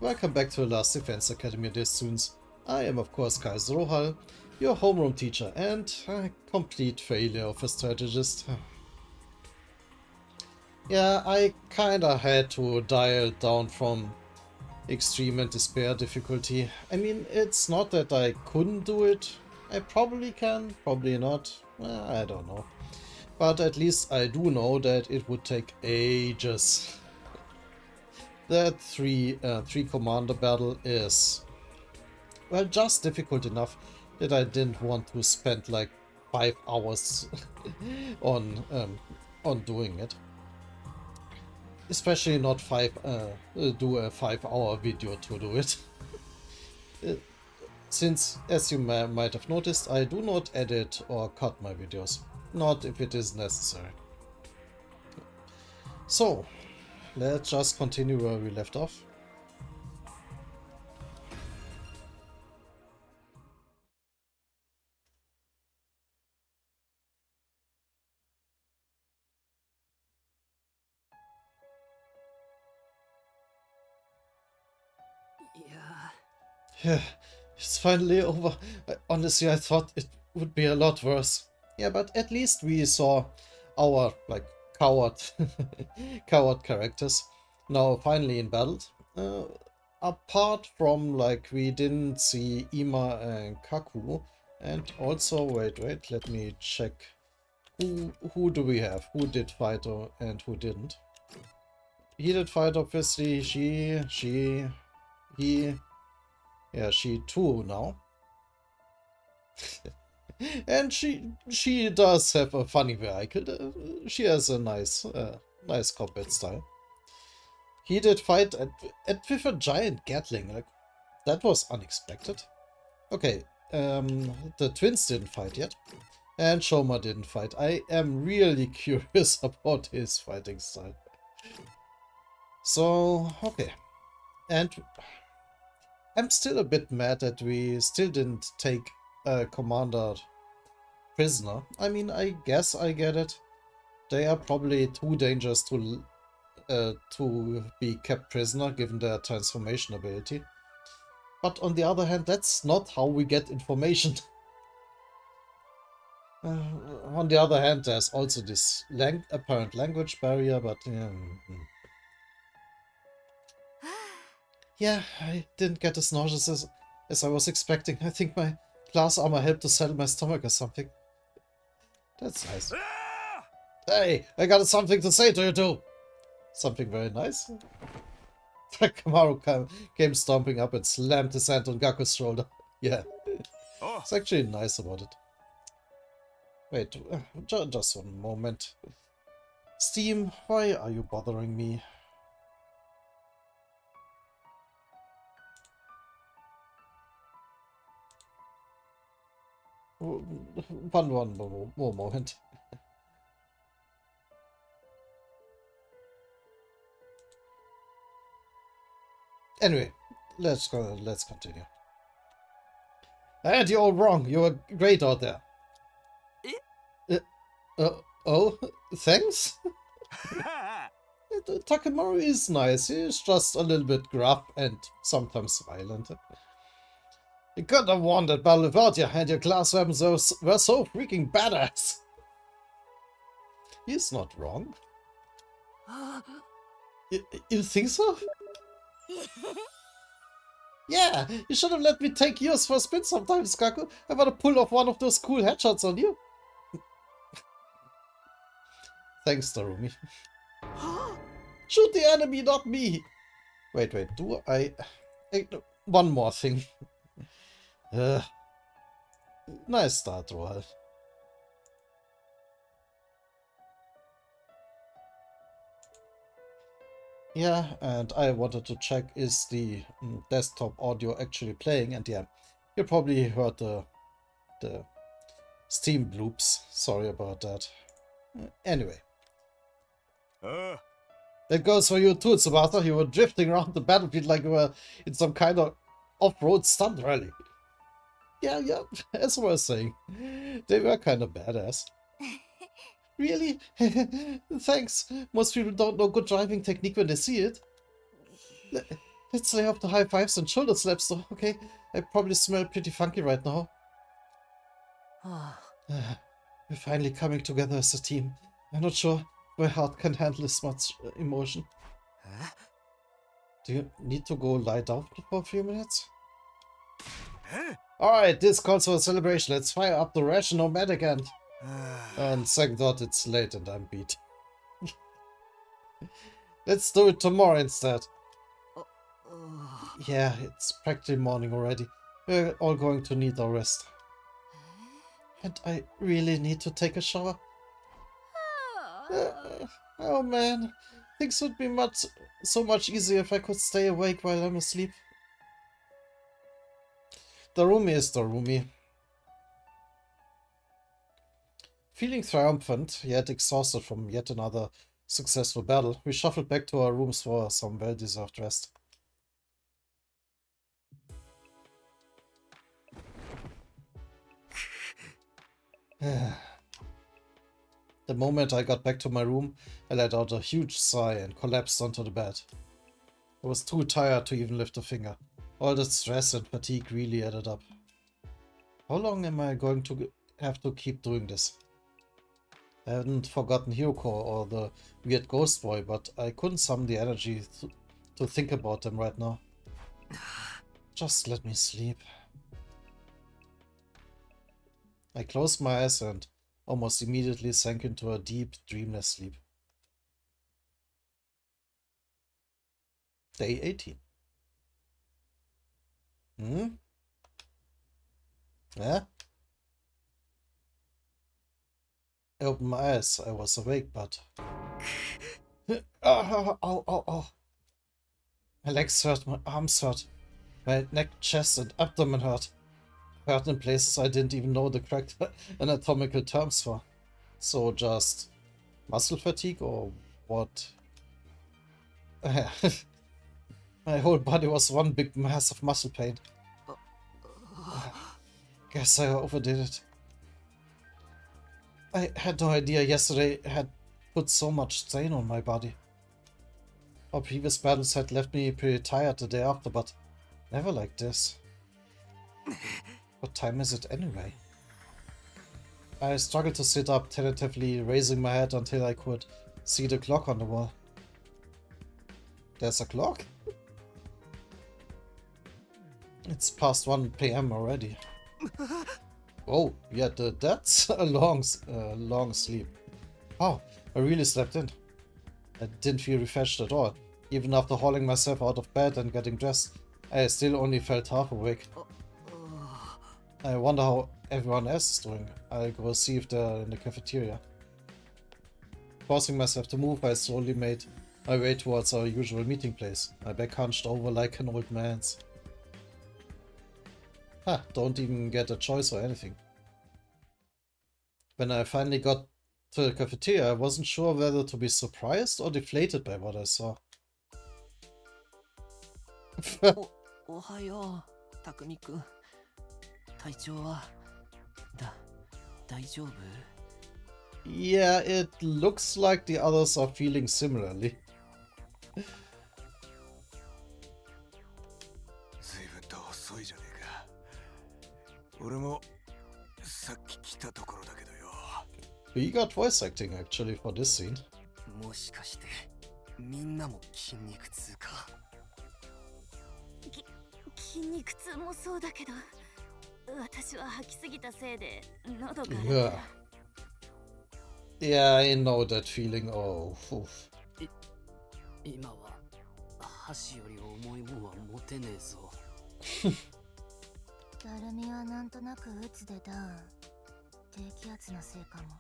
welcome back to the Last Defense Academy, dear students. I am of course Kaiser Rohal, your homeroom teacher and a complete failure of a strategist. Yeah, I kinda had to dial down from extreme and despair difficulty. I mean, it's not that I couldn't do it. I probably can, probably not. I don't know. But at least I do know that it would take ages. That three commander battle is, well, just difficult enough that I didn't want to spend like 5 hours on doing it. Especially not do a 5-hour video to do it. Since, as you might have noticed, I do not edit or cut my videos. Not if it is necessary. So, let's just continue where we left off. Yeah, it's finally over. Honestly, I thought it would be a lot worse. Yeah, but at least we saw our, like, coward coward characters now finally in battle. Apart from, like, we didn't see Ima and Kaku. And also, wait, let me check. Who do we have? Who did fight and who didn't? He did fight, obviously. He... Yeah, she too now. And she does have a funny vehicle. She has a nice combat style. He did fight with a giant Gatling. Like, that was unexpected. Okay, the twins didn't fight yet. And Shoma didn't fight. I am really curious about his fighting style. So, okay. And I'm still a bit mad that we still didn't take a commander prisoner. I mean, I guess I get it. They are probably too dangerous to be kept prisoner given their transformation ability. But on the other hand, that's not how we get information. On the other hand, there's also this apparent language barrier, but yeah, I didn't get as nauseous as I was expecting. I think my glass armor helped to settle my stomach or something. That's nice. Hey, I got something to say to you too. Something very nice. Takamaru came stomping up and slammed his hand on Gaku's shoulder. Yeah, it's actually nice about it. Wait, just one moment. Steam, why are you bothering me? One more moment. Anyway, let's continue. I had you all wrong. You were great out there. Oh, thanks? Takamaru is nice. He's just a little bit gruff and sometimes violent. You couldn't have won that battle without you, and your class weapons were so freaking badass. He's not wrong. You think so? Yeah, you should have let me take yours for a spin sometimes, Kaku. I want to pull off one of those cool headshots on you. Thanks, Tarumi. Shoot the enemy, not me! Wait, do I... One more thing. Nice start, Rohal. Yeah, and I wanted to check, is the desktop audio actually playing? And yeah, you probably heard the Steam bloops. Sorry about that. Anyway. That goes for you too, Tsubasa. You were drifting around the battlefield like you were in some kind of off-road stunt rally. Yeah, as I was saying. They were kind of badass. Really? Thanks. Most people don't know good driving technique when they see it. Let's lay off the high fives and shoulder slaps though, okay? I probably smell pretty funky right now. We're finally coming together as a team. I'm not sure my heart can handle this much emotion. Do you need to go lie down for a few minutes? Alright, this calls for a celebration. Let's fire up the ration nomadic end. And second thought, it's late and I'm beat. Let's do it tomorrow instead. Yeah, it's practically morning already. We're all going to need our rest. And I really need to take a shower. Oh man, things would be so much easier if I could stay awake while I'm asleep. Darumi is Darumi. Feeling triumphant, yet exhausted from yet another successful battle, we shuffled back to our rooms for some well-deserved rest. The moment I got back to my room, I let out a huge sigh and collapsed onto the bed. I was too tired to even lift a finger. All the stress and fatigue really added up. How long am I going to have to keep doing this? I hadn't forgotten Hiroko or the weird ghost boy, but I couldn't summon the energy to think about them right now. Just let me sleep. I closed my eyes and almost immediately sank into a deep, dreamless sleep. Day 18. Yeah? I opened my eyes. I was awake, but... Ow. My legs hurt, my arms hurt. My neck, chest, and abdomen hurt. Hurt in places I didn't even know the correct anatomical terms for. So just muscle fatigue or what? My whole body was one big mass of muscle pain. Guess I overdid it. I had no idea yesterday had put so much strain on my body. Our previous battles had left me pretty tired the day after, but never like this. What time is it anyway? I struggled to sit up, tentatively raising my head until I could see the clock on the wall. There's a clock? It's past 1 PM already. Oh, yeah, that's a long sleep. Wow, I really slept in. I didn't feel refreshed at all. Even after hauling myself out of bed and getting dressed, I still only felt half awake. I wonder how everyone else is doing. I'll go see if they're in the cafeteria. Forcing myself to move, I slowly made my way towards our usual meeting place, my back hunched over like an old man's. Don't even get a choice or anything. When I finally got to the cafeteria, I wasn't sure whether to be surprised or deflated by what I saw. Ohayo, Takumi-kun. 体調は大丈夫? Yeah, it looks like the others are feeling similarly. 随分と遅いじゃねえか。俺もさっき来たところだけどよ。We got voice acting actually for this scene. もしかしてみんなも筋肉痛か。筋肉痛もそうだけど。 私は吐きすぎたせいで喉が。Yeah, I know that feeling. Oh, oof. 今は箸より重いもんは持てねえぞ。だるみはなんとなく鬱でダウン。低気圧のせいかも。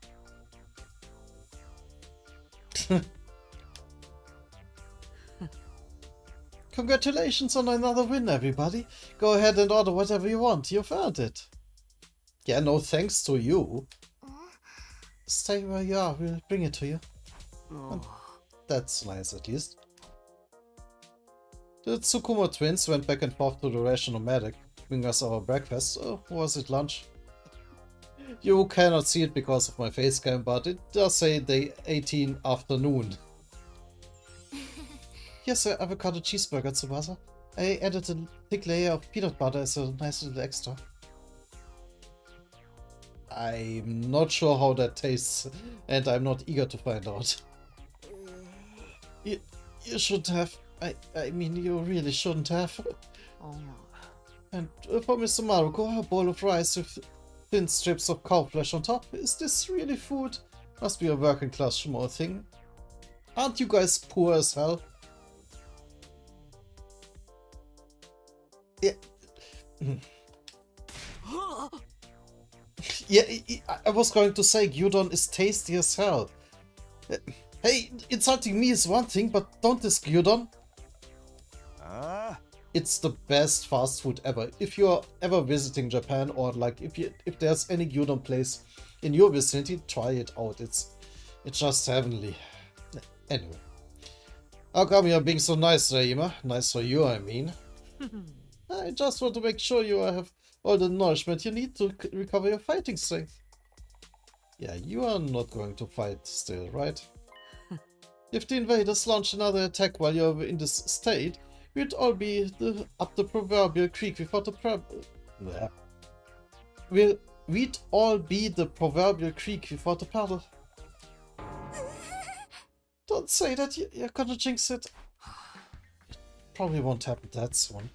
Congratulations on another win, everybody. Go ahead and order whatever you want. You've earned it. Yeah, no thanks to you. Stay where you are. We'll bring it to you. That's nice, at least. The Tsukumo twins went back and forth to the ration nomadic, bringing us our breakfast. Or was it lunch? You cannot see it because of my face cam, but it does say day 18 afternoon. Here's an avocado cheeseburger, Tsubasa. I added a thick layer of peanut butter as a nice little extra. I'm not sure how that tastes, and I'm not eager to find out. You shouldn't have. I mean, you really shouldn't have. And for Mr. Maruko, a bowl of rice with thin strips of cow flesh on top. Is this really food? Must be a working class small thing. Aren't you guys poor as hell? Yeah. Yeah, I was going to say gyudon is tasty as hell. Hey, insulting me is one thing, but don't diss gyudon. It's the best fast food ever. If you're ever visiting Japan, or like if there's any gyudon place in your vicinity, try it out. It's just heavenly. Anyway. How come you're being so nice, Reima? Nice for you, I mean. I just want to make sure you have all the nourishment you need to recover your fighting strength. Yeah, you are not going to fight still, right? If the invaders launch another attack while you're in this state, we'd all be up the proverbial creek without a We'd all be the proverbial creek without a paddle. Don't say that, you're gonna jinx it. It probably won't happen that soon.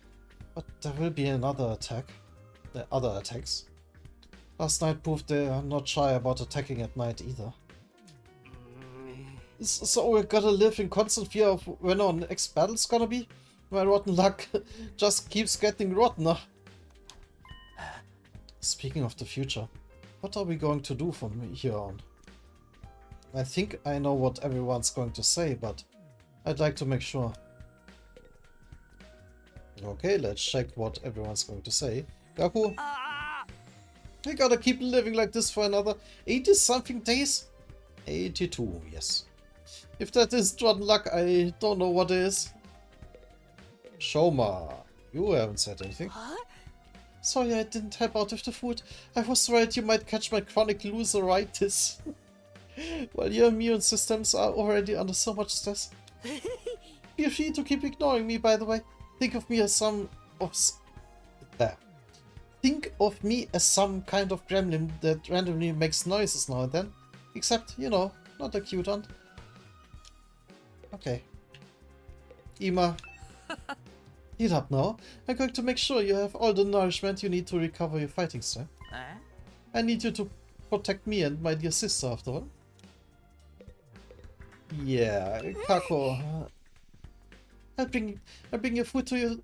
But there will be another attack. Other attacks. Last night proved they are not shy about attacking at night either. So we're gonna live in constant fear of when our next battle's gonna be? My rotten luck just keeps getting rottener. Speaking of the future, what are we going to do from here on? I think I know what everyone's going to say, but I'd like to make sure. Okay, let's check what everyone's going to say. Gaku, we gotta keep living like this for another 80-something days? 82, yes. If that is rotten luck, I don't know what is. Shoma, you haven't said anything. Sorry I didn't help out with the food. I was worried you might catch my chronic loseritis. While your immune systems are already under so much stress. Feel free to keep ignoring me, by the way. Think of me as some kind of gremlin that randomly makes noises now and then. Except, you know, not a cute one. Okay. Ima. Heat up now. I'm going to make sure you have all the nourishment you need to recover your fighting strength. I need you to protect me and my dear sister after all. Yeah, Kako. I'll bring your food to you.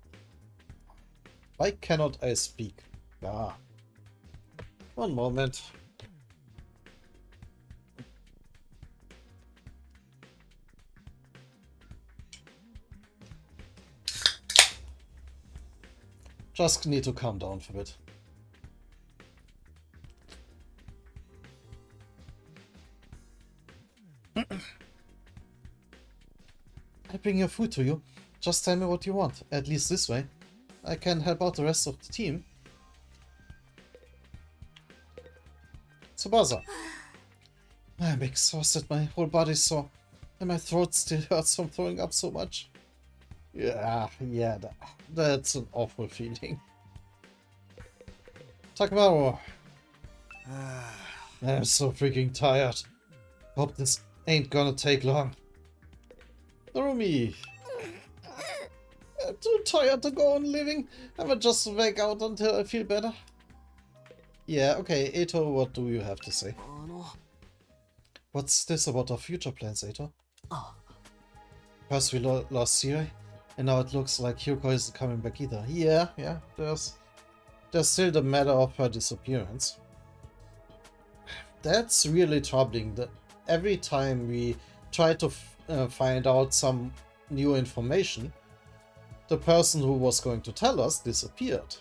Why cannot I speak? Ah. One moment. Just need to calm down for a bit. I bring your food to you. Just tell me what you want. At least this way. I can help out the rest of the team. Tsubasa. I'm exhausted. My whole body's sore. And my throat still hurts from throwing up so much. Yeah, that's an awful feeling. Takamaru. I'm so freaking tired. Hope this ain't gonna take long. Narumi. I'm too tired to go on living. I will just wake out until I feel better. Yeah, okay, Eito, what do you have to say? What's this about our future plans, Eito? First we lost Sirei, and now it looks like Hyuko isn't coming back either. Yeah, there's still the matter of her disappearance. That's really troubling. That every time we try to find out some new information, the person who was going to tell us disappeared.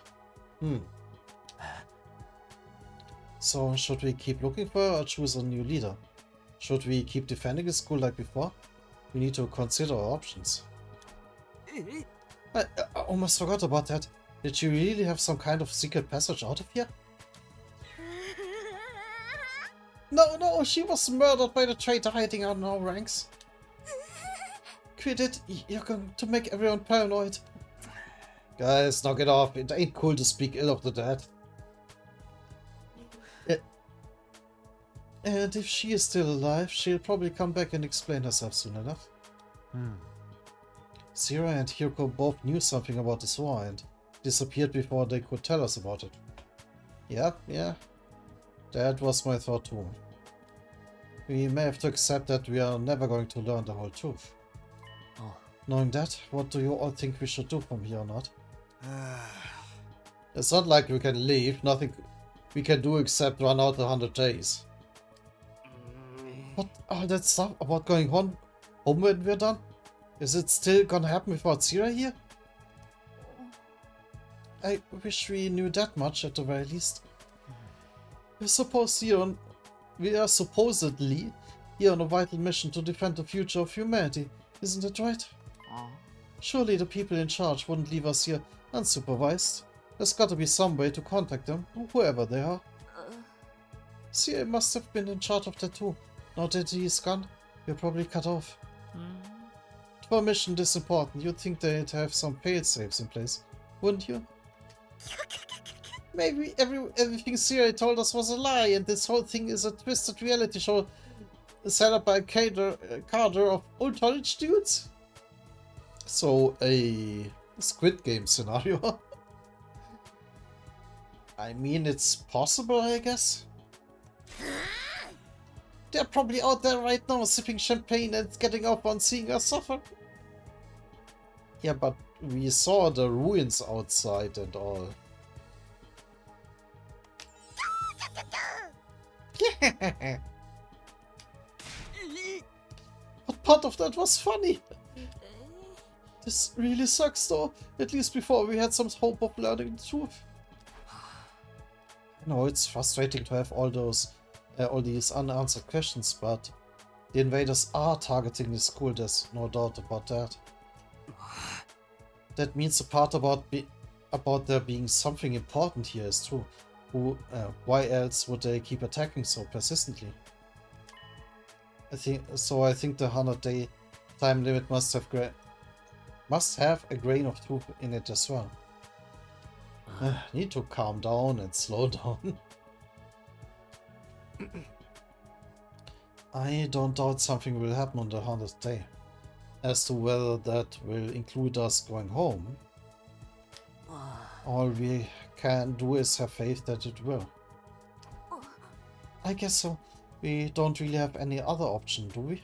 So should we keep looking for her or choose a new leader? Should we keep defending the school like before? We need to consider our options. I almost forgot about that. Did she really have some kind of secret passage out of here? No, she was murdered by the traitor hiding out in our ranks. Quit it, you're going to make everyone paranoid. Guys, knock it off. It ain't cool to speak ill of the dead. And if she is still alive, she'll probably come back and explain herself soon enough. Sirei and Hyuko both knew something about this war and disappeared before they could tell us about it. Yeah. That was my thought too. We may have to accept that we are never going to learn the whole truth. Oh. Knowing that, what do you all think we should do from here on out? It's not like we can leave, nothing we can do except run out 100 days. What all that stuff about going home when we're done? Is it still gonna happen without Sirei here? I wish we knew that much at the very least. We are supposedly here on a vital mission to defend the future of humanity, isn't it right? Surely the people in charge wouldn't leave us here unsupervised. There's gotta be some way to contact them, whoever they are. Sirei must have been in charge of that too. Now that he is gone, we're probably cut off. For a mission this important, you'd think they'd have some fail-safes in place, wouldn't you? Maybe everything Sirei told us was a lie, and this whole thing is a twisted reality show set up by a cadre of old-college dudes? So, a Squid Game scenario? I mean, it's possible, I guess. They're probably out there right now sipping champagne and getting off on seeing us suffer. Yeah, but we saw the ruins outside and all. What part of that was funny? This really sucks though. At least before we had some hope of learning the truth. I know it's frustrating to have all these unanswered questions, but the invaders are targeting the school, there's no doubt about that. That means the part about there being something important here is true. Why else would they keep attacking so persistently? I think the 100-day time limit must have a grain of truth in it as well. Need to calm down and slow down. I don't doubt something will happen on the 100th day. As to whether that will include us going home, all we can do is have faith that it will. I guess so. We don't really have any other option, do we?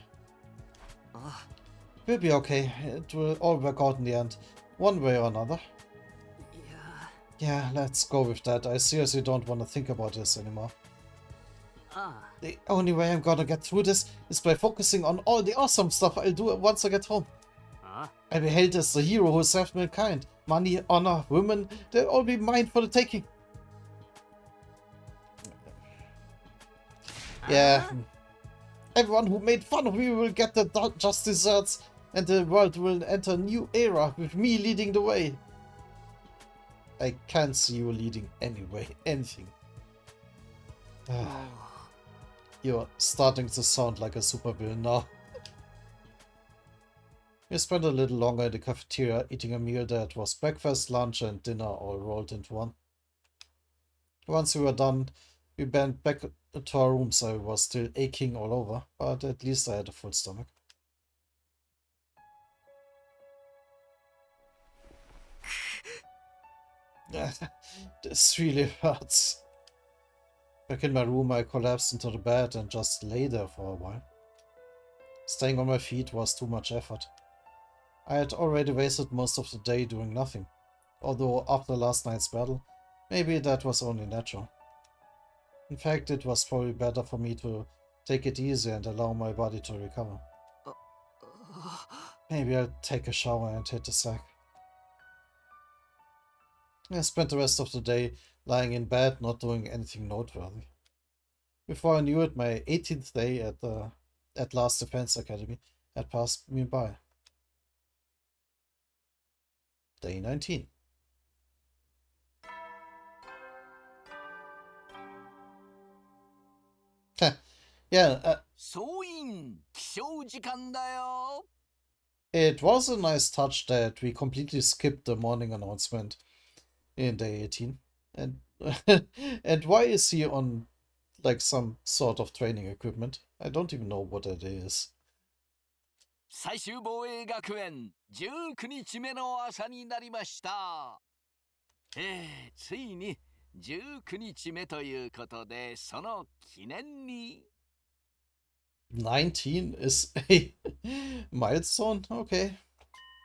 We'll be okay. It will all work out in the end, one way or another. Yeah, let's go with that. I seriously don't want to think about this anymore. The only way I'm gonna get through this is by focusing on all the awesome stuff I'll do once I get home. I'll be hailed as the hero who saved mankind. Money, honor, women, they'll all be mine for the taking. Yeah. Everyone who made fun of me will get the just desserts, and the world will enter a new era with me leading the way. I can't see you leading anything. You're starting to sound like a supervillain now. We spent a little longer in the cafeteria eating a meal that was breakfast, lunch and dinner all rolled into one. Once we were done, we went back to our rooms. I was still aching all over, but at least I had a full stomach. This really hurts. Back in my room, I collapsed into the bed and just lay there for a while. Staying on my feet was too much effort. I had already wasted most of the day doing nothing, although after last night's battle, maybe that was only natural. In fact, it was probably better for me to take it easy and allow my body to recover. Maybe I'll take a shower and hit the sack. I spent the rest of the day lying in bed, not doing anything noteworthy. Before I knew it, my 18th day at the Last Defense Academy had passed me by. Day 19. Yeah, 総員起床時間だよ。It was a nice touch that we completely skipped the morning announcement in day 18. And and why is he on like some sort of training equipment? I don't even know what it is. 最終防衛学園19日目の朝になりました。ついに19日目ということで、その記念に。19 is a milestone? Okay.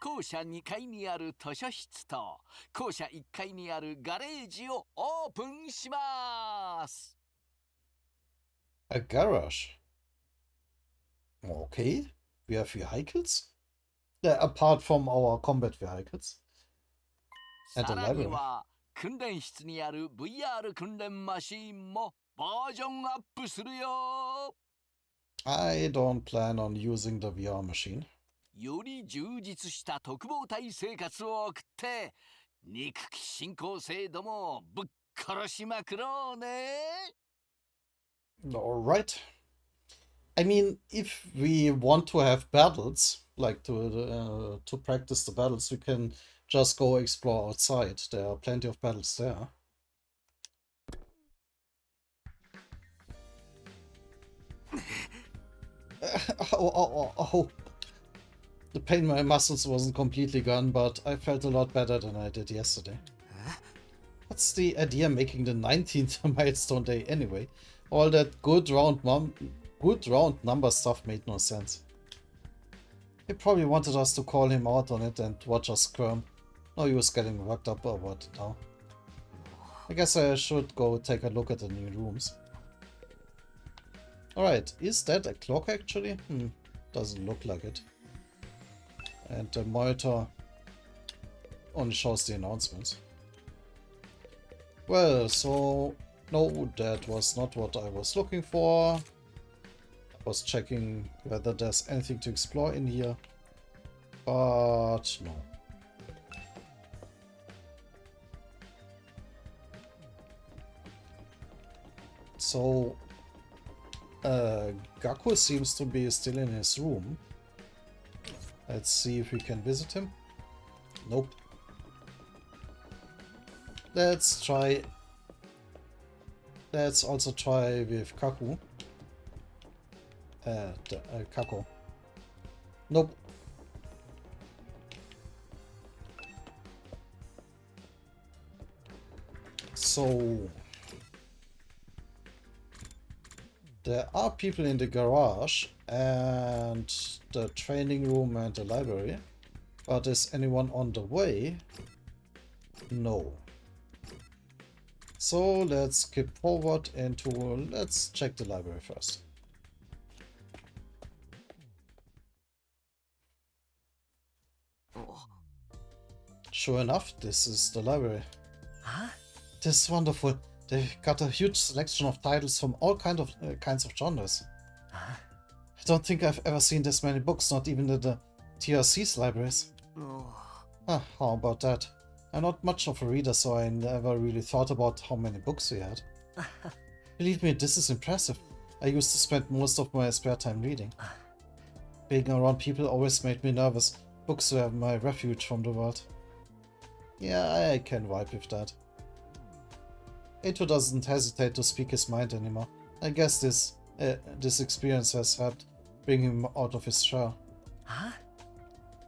校舎2階にある図書室と校舎1階にあるガレージをオープンします。A garage. Okay. We have vehicles? Yeah, apart from our combat vehicles. And a さらに library. は訓練室にある VR 訓練マシーンもバージョンアップするよ。I don't plan on using the VR machine. より充実した特防隊生活を送って憎き進行制度もぶっ殺しまくろうね。Alright. I mean, if we want to have battles, like to practice the battles, we can just go explore outside. There are plenty of battles there. Oh. The pain in my muscles wasn't completely gone, but I felt a lot better than I did yesterday. What's the idea making the 19th milestone day anyway? All that good round number stuff made no sense. He probably wanted us to call him out on it and watch us squirm. No use getting worked up about it now. I guess I should go take a look at the new rooms. Alright, is that a clock actually? Doesn't look like it. And the monitor only shows the announcements. Well, so no, that was not what I was looking for. I was checking whether there's anything to explore in here, but no. So Gaku seems to be still in his room. Let's see if we can visit him. Nope. Let's also try with Kaku. Kako. Nope. So there are people in the garage and the training room and the library, but is anyone on the way? No. So let's skip forward into, let's check the library first. Sure enough, this is the library. Huh? This is wonderful. They've got a huge selection of titles from all kinds of genres. Huh? I don't think I've ever seen this many books, not even in the TRC's libraries. How about that? I'm not much of a reader, so I never really thought about how many books we had. Believe me, this is impressive. I used to spend most of my spare time reading. Being around people always made me nervous. Books were my refuge from the world. Yeah, I can vibe with that. Eito doesn't hesitate to speak his mind anymore. I guess this experience has helped bring him out of his shell. Huh?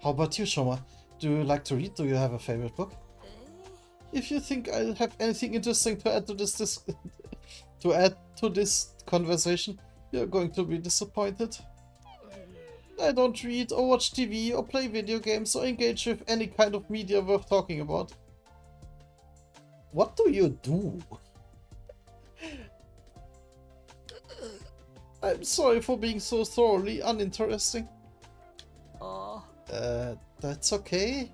How about you, Shoma? Do you like to read? Do you have a favorite book? If you think I'll have anything interesting to add to this conversation, you're going to be disappointed. I don't read or watch TV or play video games or engage with any kind of media worth talking about. What do you do? I'm sorry for being so thoroughly uninteresting. That's okay.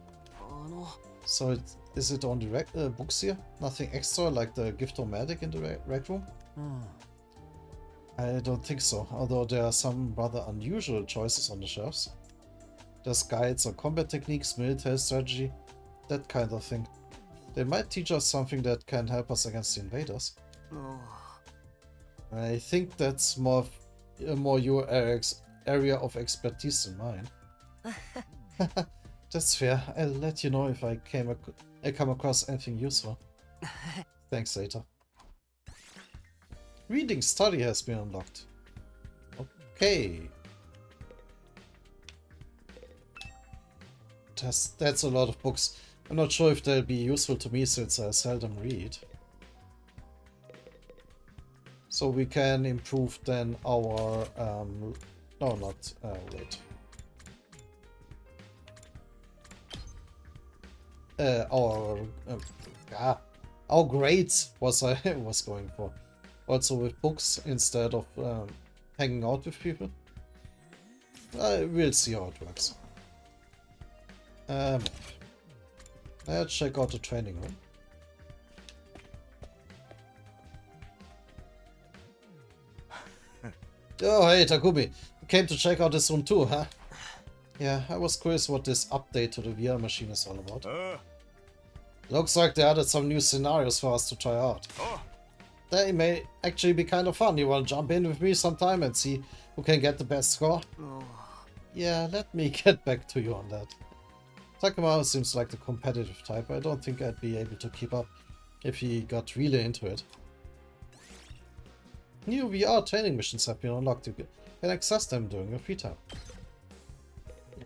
So is it on the books here? Nothing extra like the gift-o-matic in the rec room? I don't think so, although there are some rather unusual choices on the shelves. There's guides on combat techniques, military strategy, that kind of thing. They might teach us something that can help us against the invaders. I think that's more your area of expertise than mine. That's fair. I'll let you know if I come across anything useful. Thanks, Zeta. Reading study has been unlocked. Okay. That's a lot of books. I'm not sure if they'll be useful to me since I seldom read. So we can improve then our... no, not... wait. Our grades was I was going for. Also with books instead of hanging out with people. We'll see how it works. Let's check out the training room. Oh, hey Takumi, you came to check out this room too, huh? Yeah, I was curious what this update to the VR machine is all about. Looks like they added some new scenarios for us to try out. They may actually be kind of fun. You wanna jump in with me sometime and see who can get the best score? Yeah, let me get back to you on that. Takuma seems like the competitive type. I don't think I'd be able to keep up if he got really into it. New VR training missions have been unlocked. You can access them during your free time.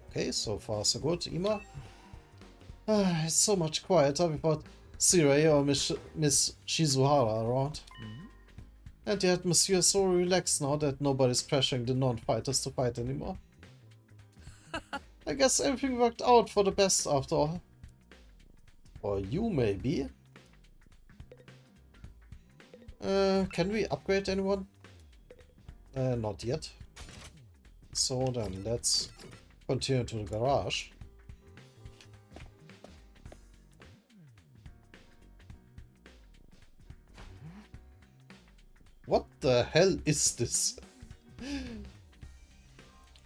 Okay, so far so good. Ima? It's so much quieter without Sirei or Miss Shizuhara around. And the atmosphere is so relaxed now that nobody's pressuring the non-fighters to fight anymore. I guess everything worked out for the best after all. Or you maybe. Can we upgrade anyone? Not yet. So then let's continue to the garage. What the hell is this?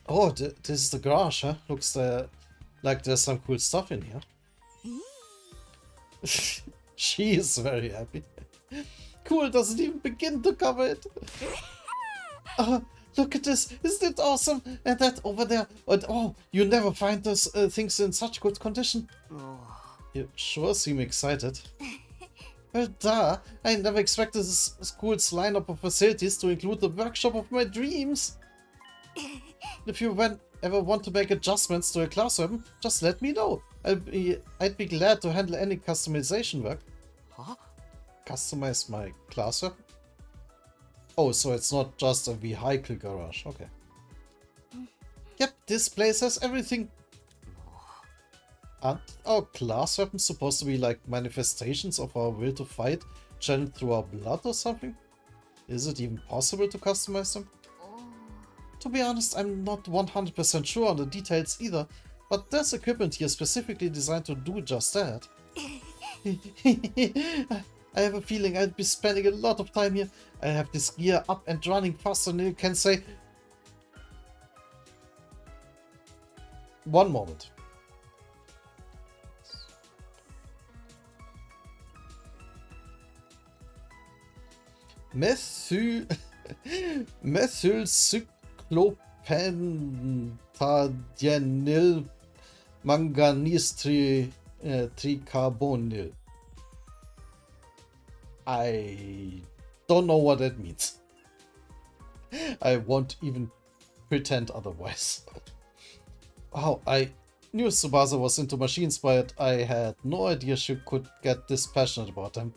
Oh, this is the garage, huh? Looks like there's some cool stuff in here. She is very happy. Cool doesn't even begin to cover it. Look at this. Isn't it awesome? And that over there. And oh, you never find those things in such good condition. You sure seem excited. Well, duh. I never expected this school's lineup of facilities to include the workshop of my dreams. If you ever want to make adjustments to a classroom, just let me know. I'd be glad to handle any customization work. Huh? Customize my classroom? Oh, so it's not just a vehicle garage. Okay. Yep, this place has everything. Aren't our class weapons supposed to be like manifestations of our will to fight, channeled through our blood or something? Is it even possible to customize them? To be honest, I'm not 100% sure on the details either, but there's equipment here specifically designed to do just that. I have a feeling I'll be spending a lot of time here. I have this gear up and running faster than you can say. One moment. Methylcyclopentadienyl manganese tricarbonyl. I don't know what that means. I won't even pretend otherwise. Wow, I knew Tsubasa was into machines, but I had no idea she could get this passionate about them.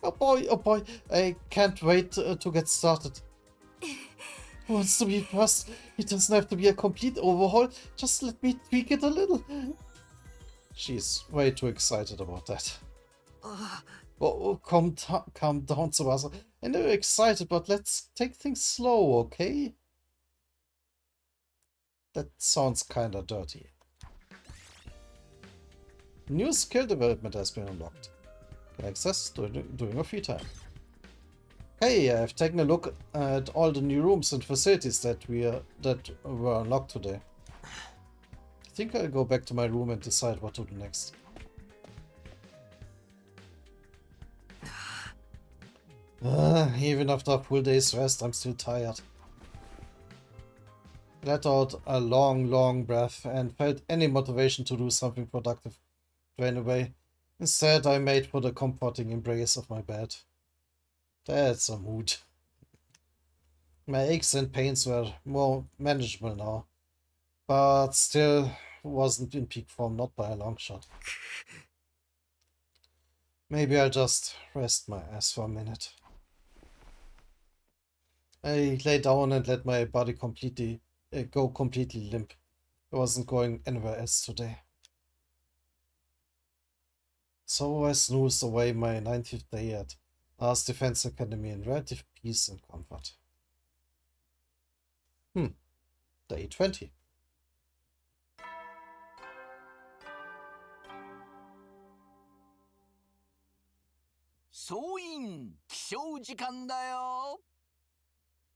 Oh boy, I can't wait to get started. Who wants to be first? It doesn't have to be a complete overhaul, just let me tweak it a little. She's way too excited about that. Oh, calm down, Tsubasa. I know you're excited, but let's take things slow, okay? That sounds kinda dirty. New skill development has been unlocked. Can access during a free time. Hey, I've taken a look at all the new rooms and facilities that were unlocked today. I think I'll go back to my room and decide what to do next. Even after a full day's rest, I'm still tired. let out a long breath and felt any motivation to do something productive drain away. Instead, I made for the comforting embrace of my bed. That's a mood. My aches and pains were more manageable now, but still wasn't in peak form, not by a long shot. Maybe I'll just rest my ass for a minute. I lay down and let my body go completely limp. I wasn't going anywhere else today. So I snoozed away my 90th day at Ars Defense Academy in relative peace and comfort. Day 20.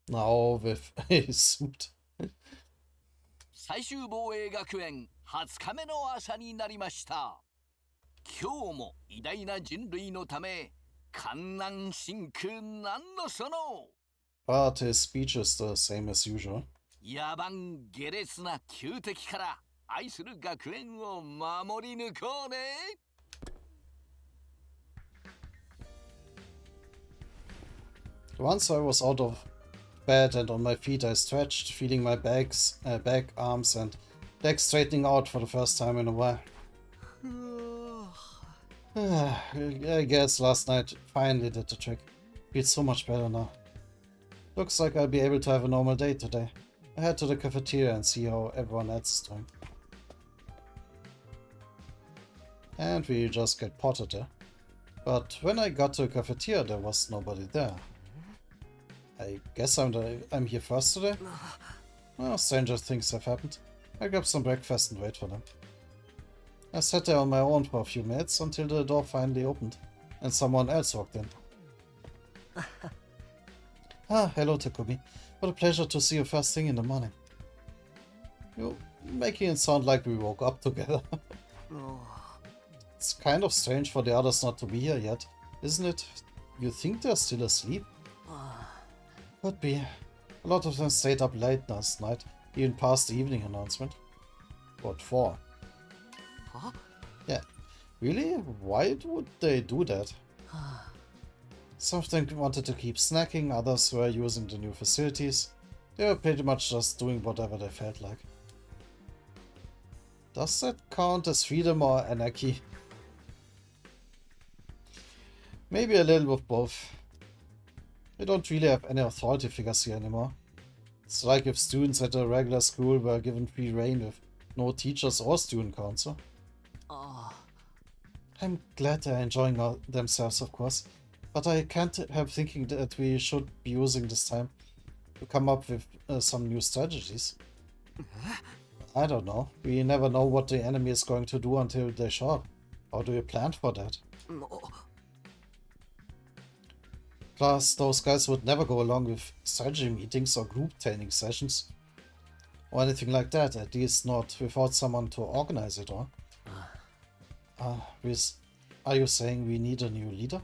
Now with a suit. 最終防衛学園20日目の朝になりました。今日も偉大な人類のため、観覧深空なんのその。But his speech is the same as usual. 野蛮下劣な旧敵から愛する学園を守り抜こうね。Once I was out of bed and on my feet, I stretched, feeling my back, arms, and legs straightening out for the first time in a while. I guess last night finally did the trick. Feels so much better now. Looks like I'll be able to have a normal day today. I head to the cafeteria and see how everyone else is doing. And we just get potted there. But when I got to the cafeteria, there was nobody there. I guess I'm here first today? Well, stranger things have happened. I grab some breakfast and wait for them. I sat there on my own for a few minutes until the door finally opened and someone else walked in. Hello Takumi. What a pleasure to see you first thing in the morning. You're making it sound like we woke up together. It's kind of strange for the others not to be here yet, isn't it? You think they're still asleep? Could be. A lot of them stayed up late last night, even past the evening announcement. What for? Huh? Yeah. Really? Why would they do that? Some of them wanted to keep snacking, others were using the new facilities. They were pretty much just doing whatever they felt like. Does that count as freedom or anarchy? Maybe a little of both. We don't really have any authority figures here anymore. It's like if students at a regular school were given free rein with no teachers or student council. I'm glad they're enjoying themselves, of course, but I can't help thinking that we should be using this time to come up with some new strategies. I don't know. We never know what the enemy is going to do until they show up. How do you plan for that? Plus, those guys would never go along with strategy meetings or group training sessions. Or anything like that, at least not without someone to organize it all. Are you saying we need a new leader?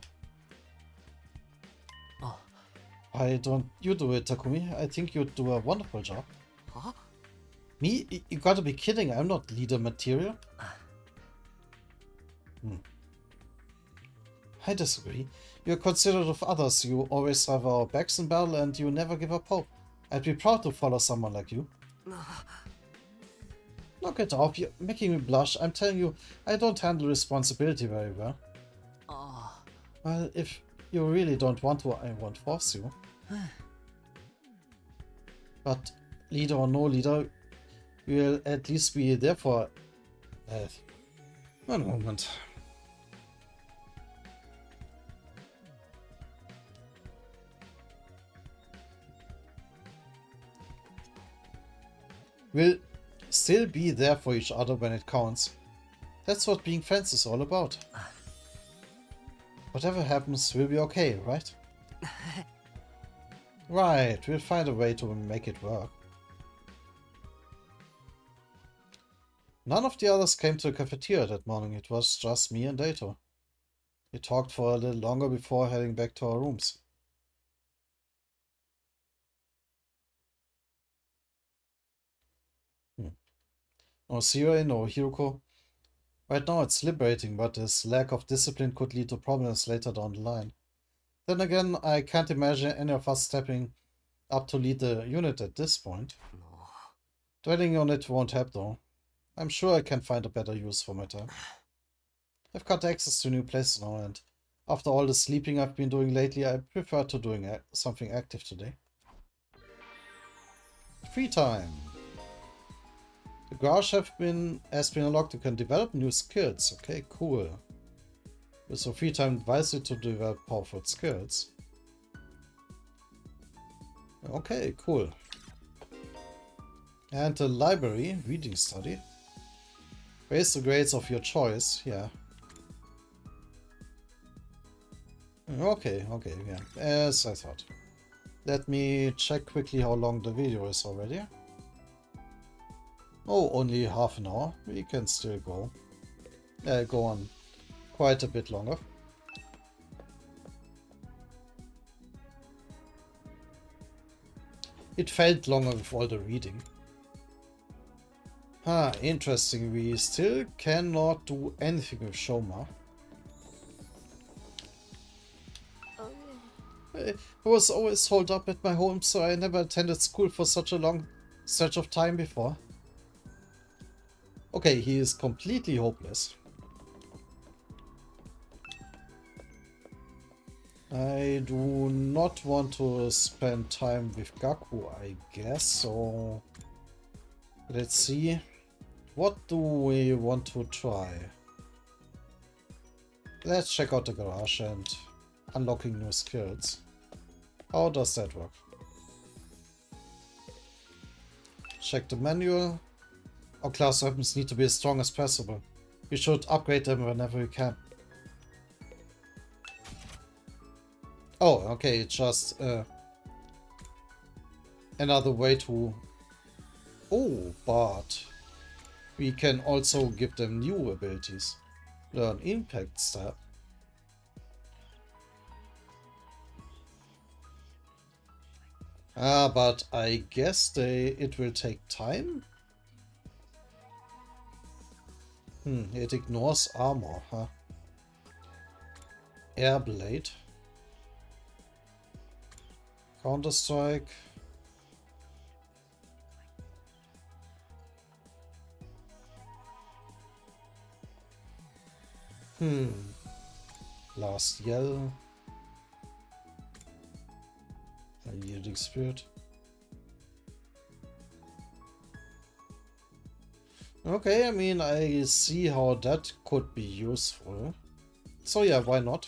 Why don't you do it, Takumi? I think you'd do a wonderful job. Huh? Me? You gotta be kidding, I'm not leader material. I disagree. You're considerate of others, you always have our backs in battle and you never give up hope. I'd be proud to follow someone like you. Knock it off, you're making me blush. I'm telling you, I don't handle responsibility very well. Well, if you really don't want to, I won't force you. But leader or no leader, you'll at least be there for... one moment. We'll still be there for each other when it counts. That's what being friends is all about. Whatever happens, we'll be okay, right? Right, we'll find a way to make it work. None of the others came to the cafeteria that morning, it was just me and Dato. We talked for a little longer before heading back to our rooms. Or Sirei, no Hiroko. Right now it's liberating, but this lack of discipline could lead to problems later down the line. Then again, I can't imagine any of us stepping up to lead the unit at this point. Dwelling on it won't help though. I'm sure I can find a better use for my time. I've got access to new places now, and after all the sleeping I've been doing lately, I prefer to doing something active today. Free time. The garage has been unlocked. You can develop new skills. Okay, cool. With your free time, advise you to develop powerful skills. Okay, cool. And the library, reading study. Raise the grades of your choice, yeah. Okay, yeah, as I thought. Let me check quickly how long the video is already. Oh, only half an hour. We can still go on quite a bit longer. It felt longer with all the reading. Ah, interesting. We still cannot do anything with Shoma. I was always holed up at my home, so I never attended school for such a long stretch of time before. Okay, he is completely hopeless. I do not want to spend time with Gaku, I guess, so let's see. What do we want to try? Let's check out the garage and unlocking new skills. How does that work? Check the manual. Our class weapons need to be as strong as possible. We should upgrade them whenever we can. Oh, okay, it's just another way to... Oh, but we can also give them new abilities. Learn impact stab. Ah, but I guess it will take time? It ignores armor, huh? Air blade. Counter strike. Last yell. A yielding spirit. Okay, I mean, I see how that could be useful. So yeah, why not?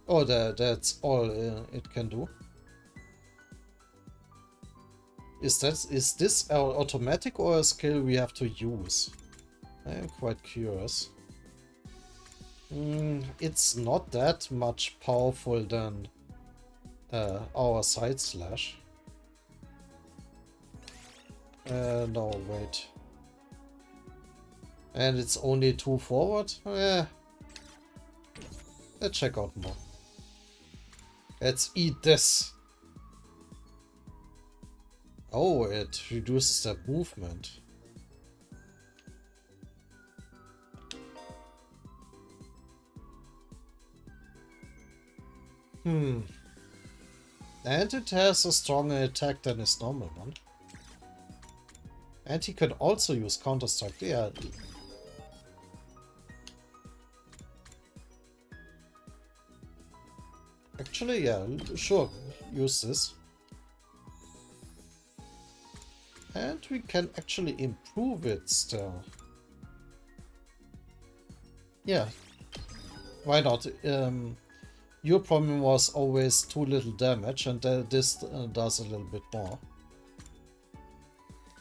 Oh, that's all it can do. Is this automatic or a skill we have to use? I am quite curious. It's not that much powerful than our side slash. No, wait. And it's only 2 forward? Let's check out more. Let's eat this. Oh, it reduces their movement. And it has a stronger attack than its normal one. And he can also use Counter-Strike. Yeah. Actually, yeah, sure. Use this. And we can actually improve it still. Yeah. Why not? Your problem was always too little damage, and this does a little bit more.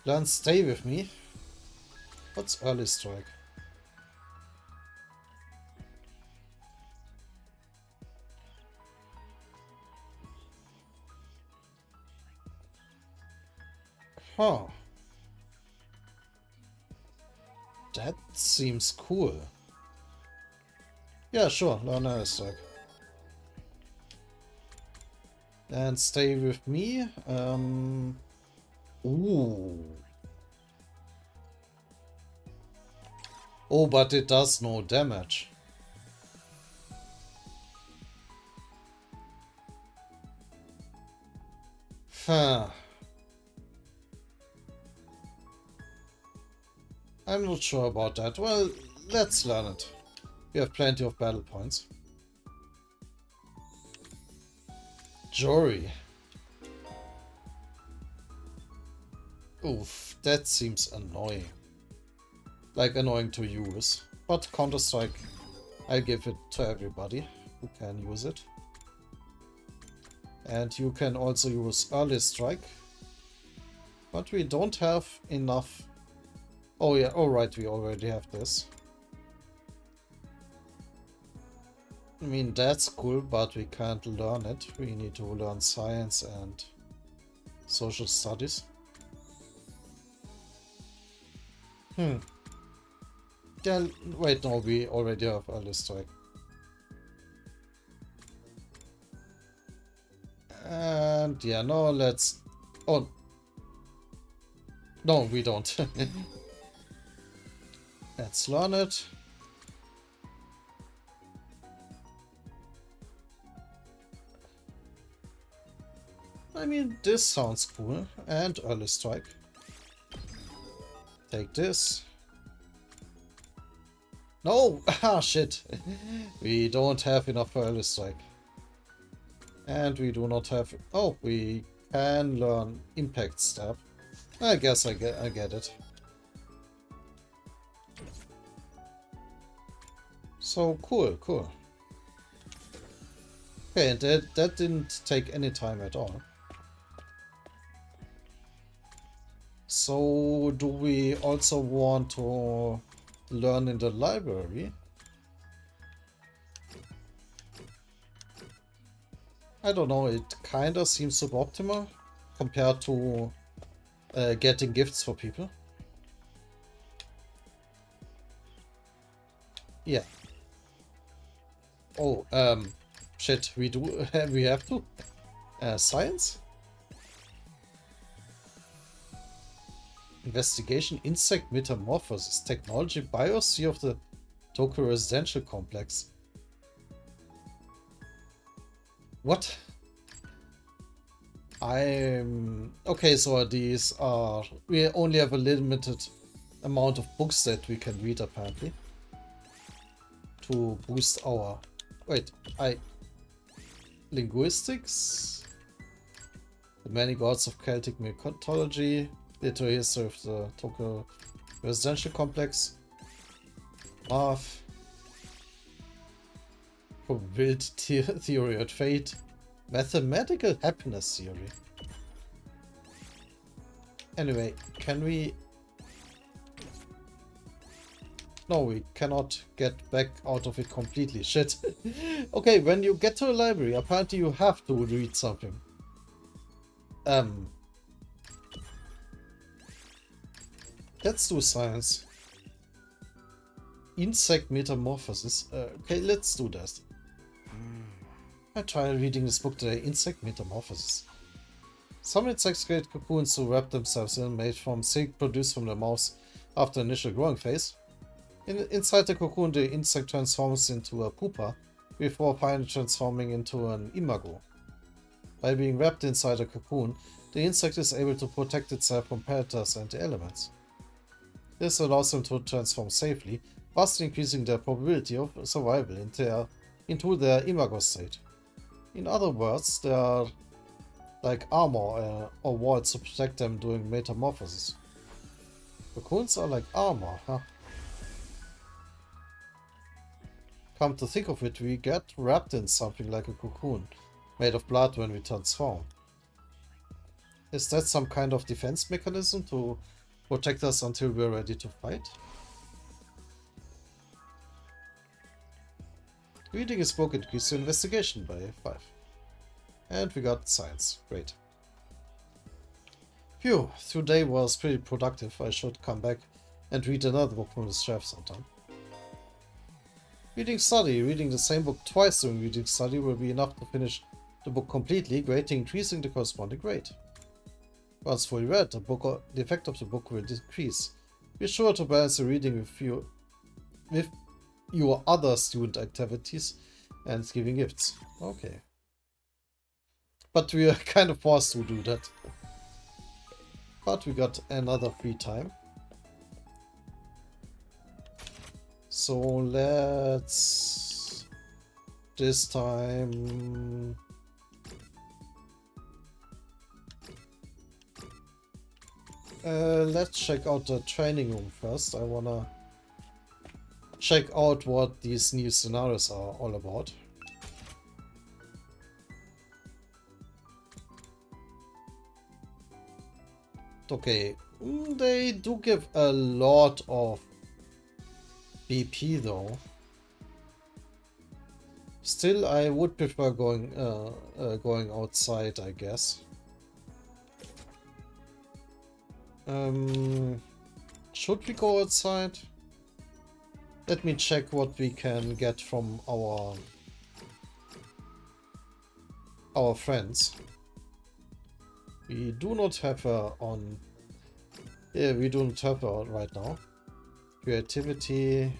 Learn stay with me. What's early strike? Huh. That seems cool. Yeah, sure. Learn early strike. And stay with me. Ooh. Oh, but it does no damage. Huh. I'm not sure about that. Well, let's learn it. We have plenty of battle points. Jory. Oof, that seems annoying. Like, annoying to use. But Counter-Strike, I give it to everybody who can use it. And you can also use Early Strike. But we don't have enough. Oh yeah, alright, we already have this. I mean, that's cool, but we can't learn it. We need to learn science and social studies. Yeah, wait, no, we already have Early Strike. And yeah, no, let's... Oh. No, we don't. Let's learn it. I mean, this sounds cool. And Early Strike. Take this. No! Ah, shit. We don't have enough for Early Strike. And we do not have... Oh, we can learn Impact Stab. I guess I get it. So, cool, cool. Okay, and that didn't take any time at all. So, do we also want to learn in the library? I don't know, it kinda seems suboptimal compared to getting gifts for people. Yeah. Oh, shit, we do, we have to? Science? Investigation, insect metamorphosis, technology, biosphere of the Tokyo residential complex. What? Okay, so these are... We only have a limited amount of books that we can read, apparently. To boost our... Wait, linguistics? The many gods of Celtic mythology. Literary history of the Tokyo residential complex. Math. Probability theory of fate. Mathematical happiness theory. Anyway, can we... No, we cannot get back out of it completely. Shit. Okay, when you get to a library, apparently you have to read something. Let's do science. Insect metamorphosis. Okay, let's do that. I tried reading this book today. Insect metamorphosis. Some insects create cocoons to wrap themselves in, made from silk produced from their mouths after initial growing phase. Inside the cocoon, the insect transforms into a pupa, before finally transforming into an imago. By being wrapped inside a cocoon, the insect is able to protect itself from predators and the elements. This allows them to transform safely, vastly increasing their probability of survival into their imago state. In other words, they are like armor or walls to protect them during metamorphosis. Cocoons are like armor, huh? Come to think of it, we get wrapped in something like a cocoon, made of blood when we transform. Is that some kind of defense mechanism to protect us until we're ready to fight? Reading his book increases your investigation by 5. And we got science. Great. Phew, today was pretty productive. I should come back and read another book from the shelf sometime. Reading study. Reading the same book twice during reading study will be enough to finish the book completely, greatly increasing the corresponding grade. Once fully read, the effect of the book will decrease. Be sure to balance the reading with your other student activities and giving gifts. Okay. But we are kind of forced to do that. But we got another free time. So let's... this time... let's check out the training room first. I wanna check out what these new scenarios are all about. Okay, they do give a lot of BP though. Still, I would prefer going outside, I guess. Should we go outside? Let me check what we can get from our friends. We do not have her on. Yeah, we don't have her right now. Creativity,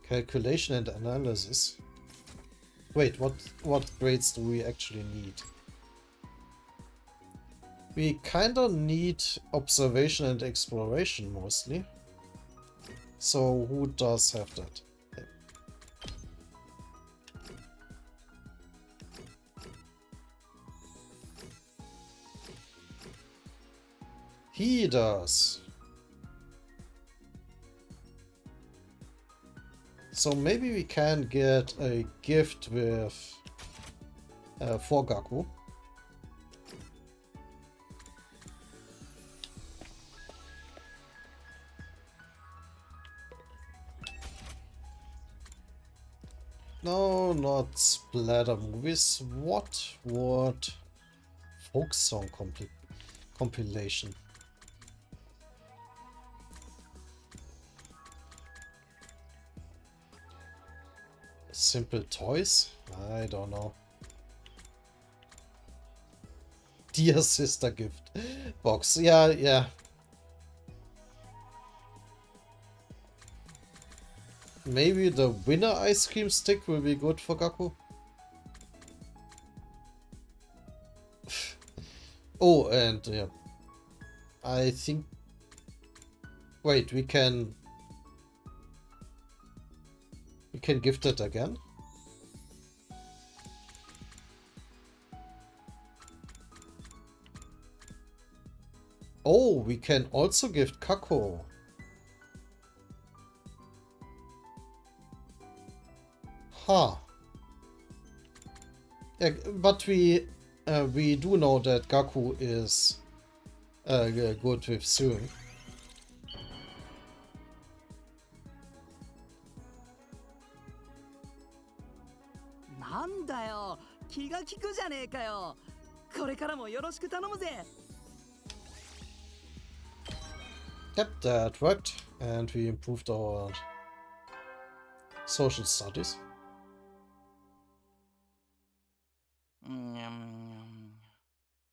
calculation and analysis. Wait, what grades do we actually need? We kinda need observation and exploration mostly. So who does have that? Okay. He does. So maybe we can get a gift with for Gaku. No, not splatter movies. What would folk song compilation? Simple toys? I don't know. Dear sister gift box. Yeah. Maybe the winner ice cream stick will be good for Gaku. Oh, and yeah. I think... Wait, we can gift it again? Oh, we can also gift Kako. Huh. Yeah, but we do know that Gaku is good with Sirei. なんだよ、気が利くじゃねえかよ。これからもよろしく頼むぜ。Yep, that worked, and we improved our social studies.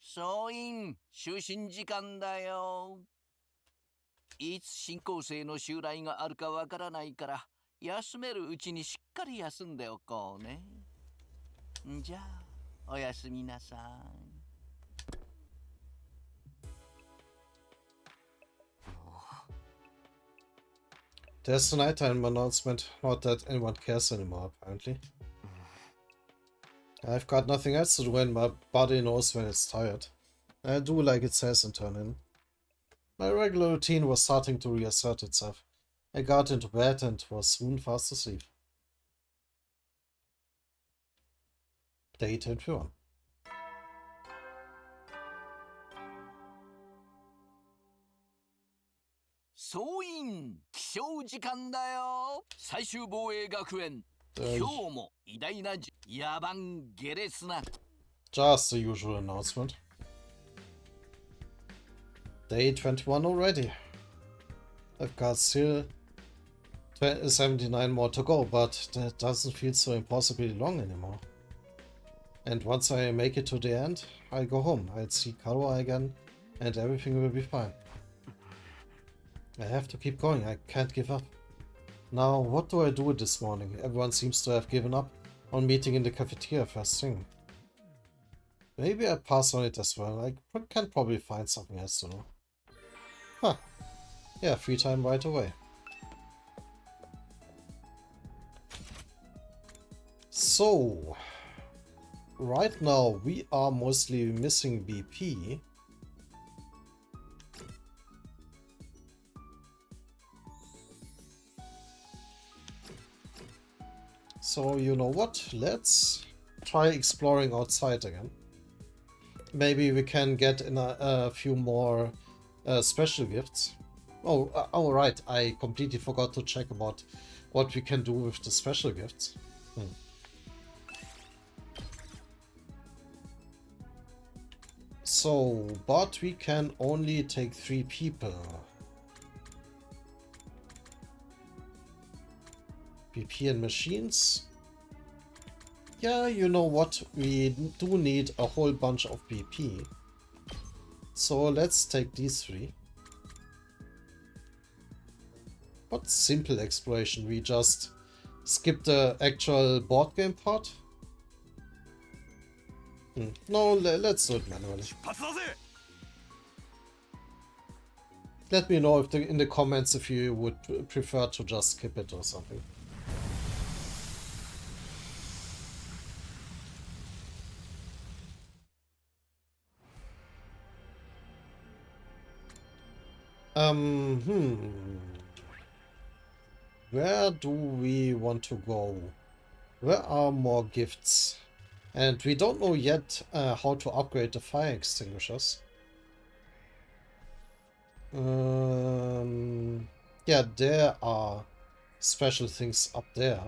総員就寝時間だよ。いつ新校生の襲来があるかわからないから休めるうちにしっかり休んでおこうね。じゃあおやすみなさい。There's the nighttime announcement. Not that anyone cares anymore, apparently. I've got nothing else to do and my body knows when it's tired. I do like it says in Turn-In. My regular routine was starting to reassert itself. I got into bed and was soon fast asleep. Day 21.「総員起床時間だよ。最終防衛学園。今日も偉大な野蛮下劣な。 Just the usual announcement. Day 21 already. I've got still 79 more to go, but that doesn't feel so impossibly long anymore. And once I make it to the end, I'll go home. I'll see Kawa again, and everything will be fine. I have to keep going. I can't give up. Now, what do I do this morning? Everyone seems to have given up on meeting in the cafeteria first thing. Maybe I pass on it as well. I can probably find something else to do. Huh. Yeah, free time right away. So, right now we are mostly missing BP. So, you know what? Let's try exploring outside again. Maybe we can get in a few more special gifts. Oh, right. I completely forgot to check about what we can do with the special gifts. So, but we can only take 3 people. BP and machines. Yeah, you know what? We do need a whole bunch of BP. So let's take these 3. What simple exploration? We just skip the actual board game part? No, let's do it manually. Let me know if in the comments if you would prefer to just skip it or something. Where do we want to go? Where are more gifts? And we don't know yet how to upgrade the fire extinguishers. Yeah, there are special things up there.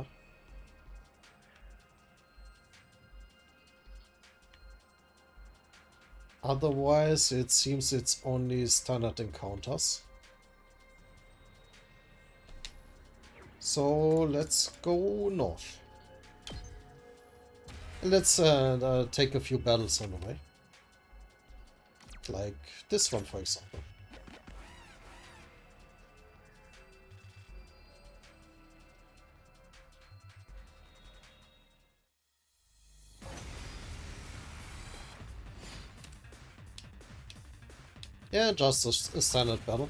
Otherwise, it seems it's only standard encounters. So let's go north. Let's take a few battles on the way. Like this one, for example. Yeah, just a standard battle.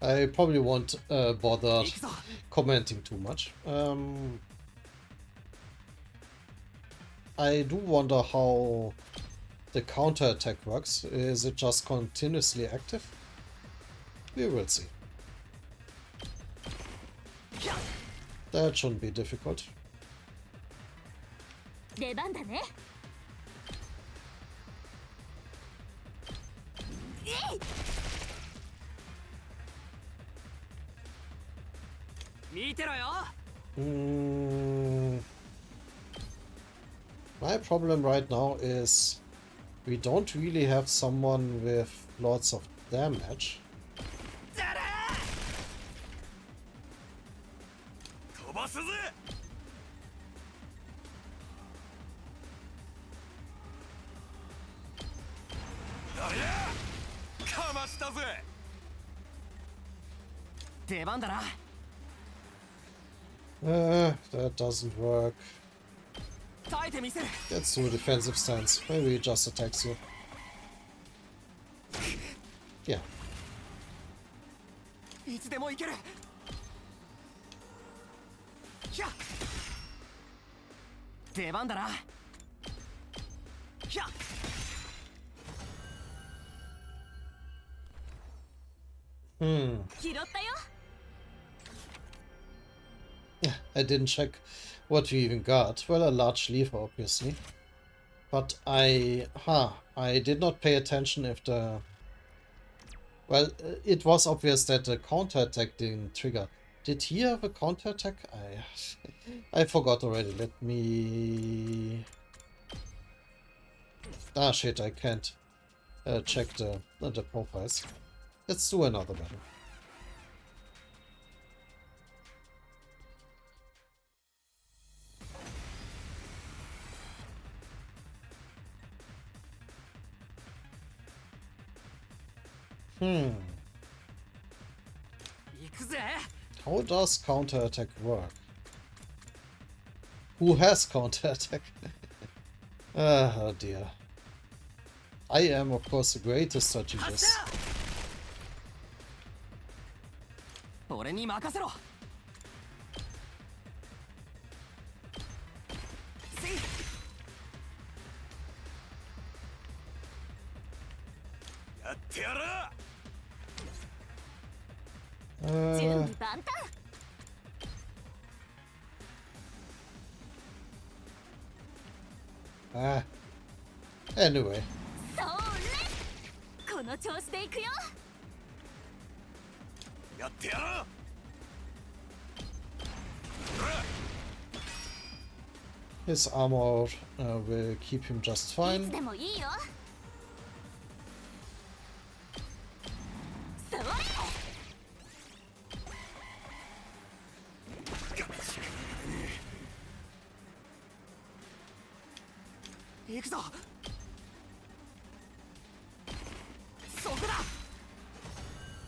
I probably won't bother commenting too much. I do wonder how the counter-attack works. Is it just continuously active? We will see. That shouldn't be difficult. 出番だね。見てろよ。My problem right now is we don't really have someone with lots of damage. That doesn't work. Let's do a defensive stance. Maybe he just attacks you. Yeah. I didn't check what we even got. Well, a large lever, obviously. But I did not pay attention if the... Well, it was obvious that the counterattack didn't trigger. Did he have a counterattack? I forgot already. Let me... Ah, shit, I can't check the profiles. Let's do another battle. 行くぜ。 How does counterattack work? Who has counterattack? Oh dear. I am, of course, the greatest strategist. 俺に任せろ。せい。やってやる。準備万端。 Anyway. それ。この調子でいくよ。やってやる。 His armor will keep him just い fine. つでもいいよ。それ。 行くぞ。そこだ。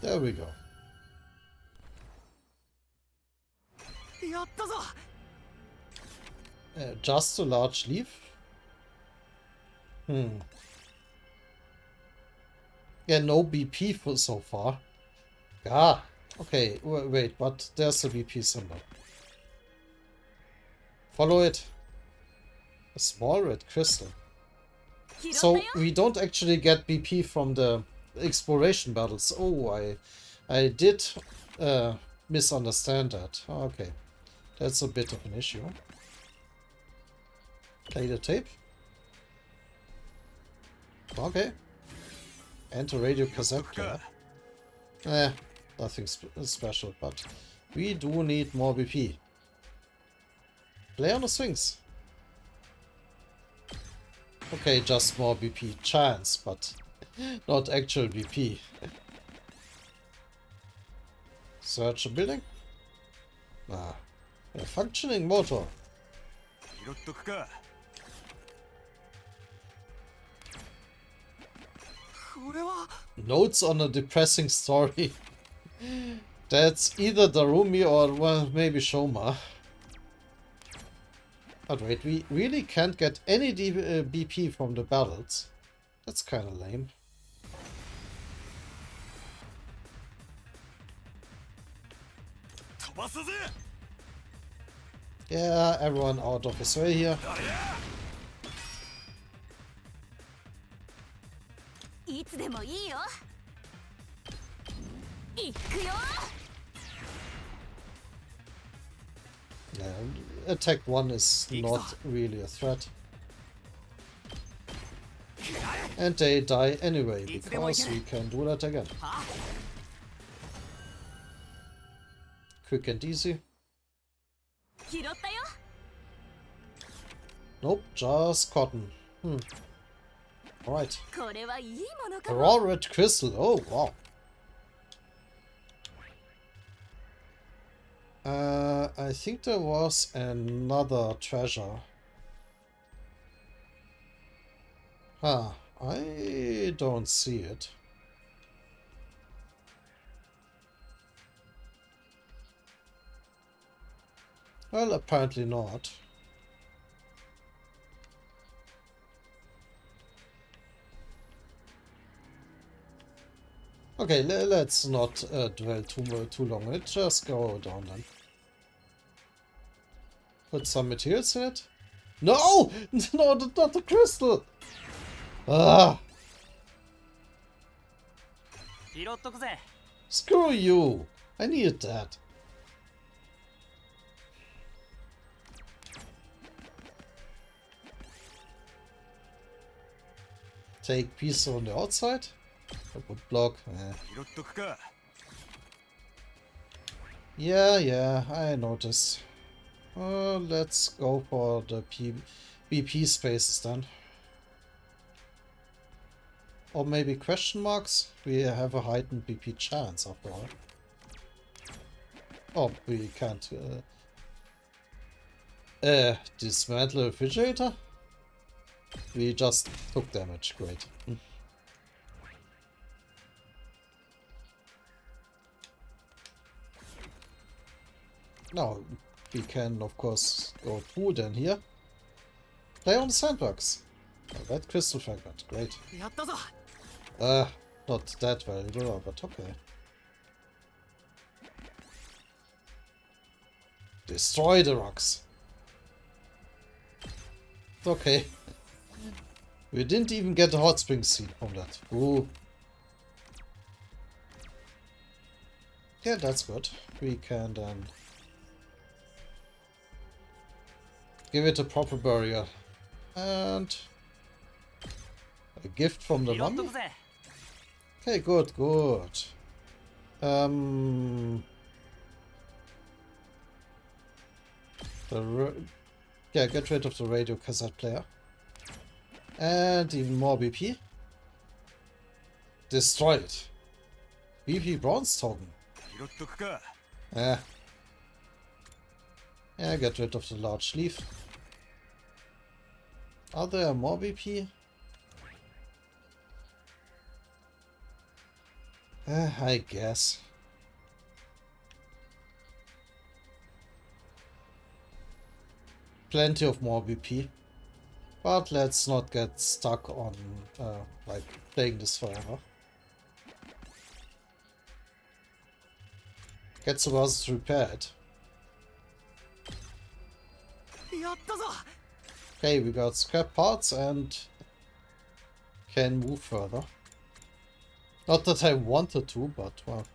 There we go. やったぞ。 Just a large leaf? Yeah, no BP for so far. Ah, okay, wait, but there's a BP symbol. Follow it. A small red crystal. So we don't actually get BP from the exploration battles. Oh, I did misunderstand that. Okay, that's a bit of an issue. Play the tape. Okay. And a radio cassette player. Nothing special, but we do need more BP. Play on the swings. Okay, just more BP chance, but not actual BP. Search a building. Ah, a functioning motor. 拾っとくか。 これは。 Notes on a depressing story. That's either Darumi or, well, maybe Shoma. But wait, we really can't get any BP from the battles. That's kind of lame. Yeah, everyone out of his way here. いつでもいいよ。行くよ。 Yeah, attack 1 is not really a threat. And they die anyway, because we can do that again. Quick and easy. 拾ったよ。 Nope, just cotton. Alright. これはいいものか A も。 raw red crystal. Oh, wow. I think there was another treasure. Ah, I don't see it. Well, apparently not. Okay, let's not dwell too long on it. Just go down then. Put some materials in it. No! No, not the crystal! Ah! 拾っとくぜ。 Screw you! I needed that. Take pieces on the outside. A wood block. 拾っとくか。 Yeah, I noticed. Let's go for the BP spaces then. Or maybe question marks? We have a heightened BP chance after all. Oh, we can't dismantle a refrigerator? We just took damage, great. Now, we can, of course, go through then here. Play on the sandbox. A red crystal fragment. Great. やったぞ。 Not that valuable, but okay. Destroy the rocks. Okay. We didn't even get a hot spring seed from that. Ooh. Yeah, that's good. We can then give it a proper burial. And a gift from the 拾っと mummy? くぜ。 Okay, good, good. Yeah, get rid of the radio cassette player. And even more BP. Destroy it. BP bronze token. 拾っとくか。 Yeah, get rid of the large leaf. Are there more BP? I guess. Plenty of more BP. But let's not get stuck on, like, playing this forever. Get some others to repair it. やったぞ。 Okay, we got scrap parts and can move further. Not that I wanted to, but well.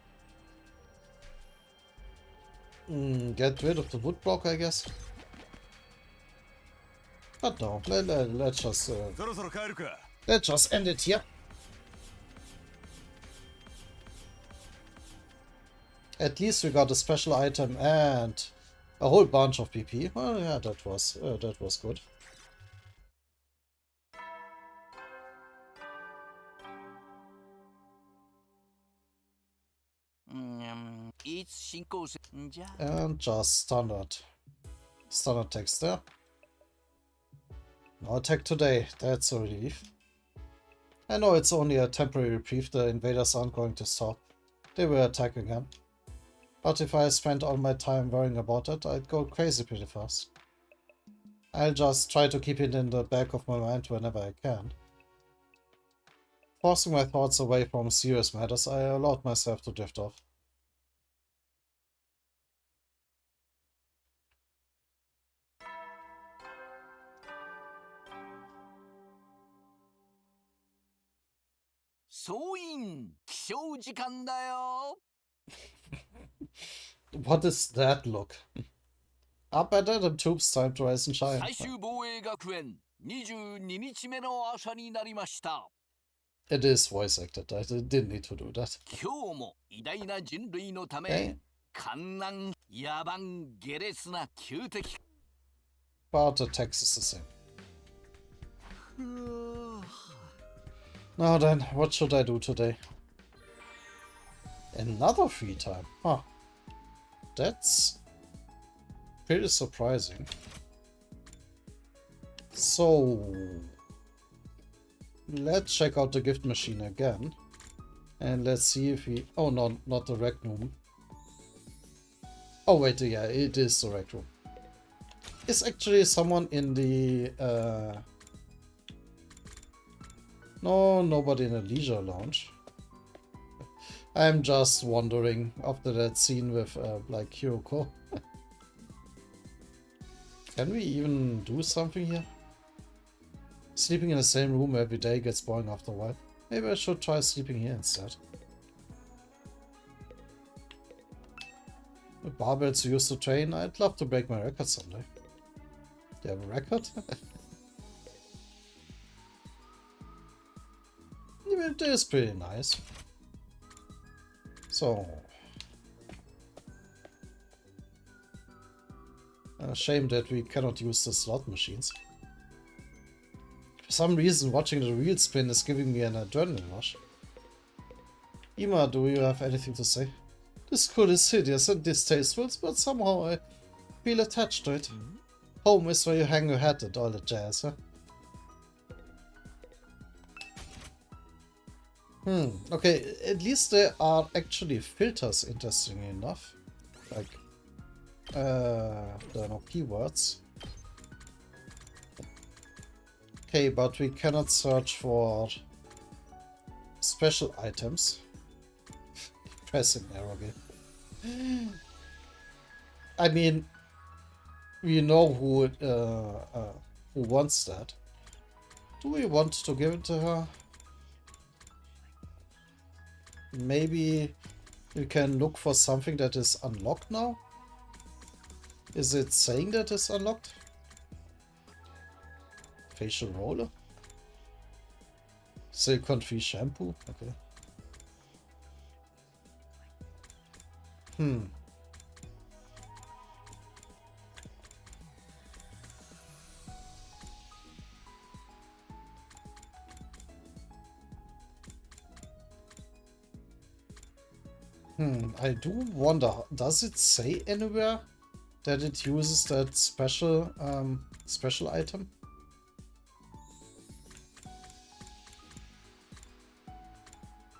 Get rid of the wood block, I guess. But no, let's just そろそろ帰るか。 let's just end it here. At least we got a special item and a whole bunch of BP. Well, yeah, that was good. And just standard text there. No attack today, that's a relief. I know it's only a temporary reprieve, the invaders aren't going to stop. They will attack again. But if I spent all my time worrying about it, I'd go crazy pretty fast. I'll just try to keep it in the back of my mind whenever I can. Forcing my thoughts away from serious matters, I allowed myself to drift off. What is that look? Up at Adam Tubes, time to rise and shine. 最終防衛学園22日目の朝になりました。 It is voice acted, I didn't need to do that. 今日も偉大な人類のた Okay. め、観覧野蛮下劣な旧敵。 But the text is the same. Now then, what should I do today? Another free time? Huh. That's pretty surprising. So, let's check out the gift machine again. And let's see if we... Oh, no, not the rec room. Oh, wait, yeah, it is the rec room. Is actually someone in the... No, nobody in the leisure lounge. I'm just wondering after that scene with, like, Kyoko. Can we even do something here? Sleeping in the same room every day gets boring after a while. Maybe I should try sleeping here instead. With barbells used to train, I'd love to break my record someday. Do you have a record? It is pretty nice. So... A shame that we cannot use the slot machines. For some reason, watching the reel spin is giving me an adrenaline rush. Ima, do you have anything to say? This school is hideous and distasteful, but somehow I feel attached to it. Home is where you hang your hat and all that jazz, huh? Okay, at least there are actually filters, interestingly enough. Like, There are no keywords. Okay, but we cannot search for special items. Pressing arrow again. I mean, we know who wants that. Do we want to give it to her? Maybe we can look for something that is unlocked now? Is it saying that it's unlocked? Facial roller? Silicone-free shampoo? Okay. I do wonder, does it say anywhere that it uses that special item?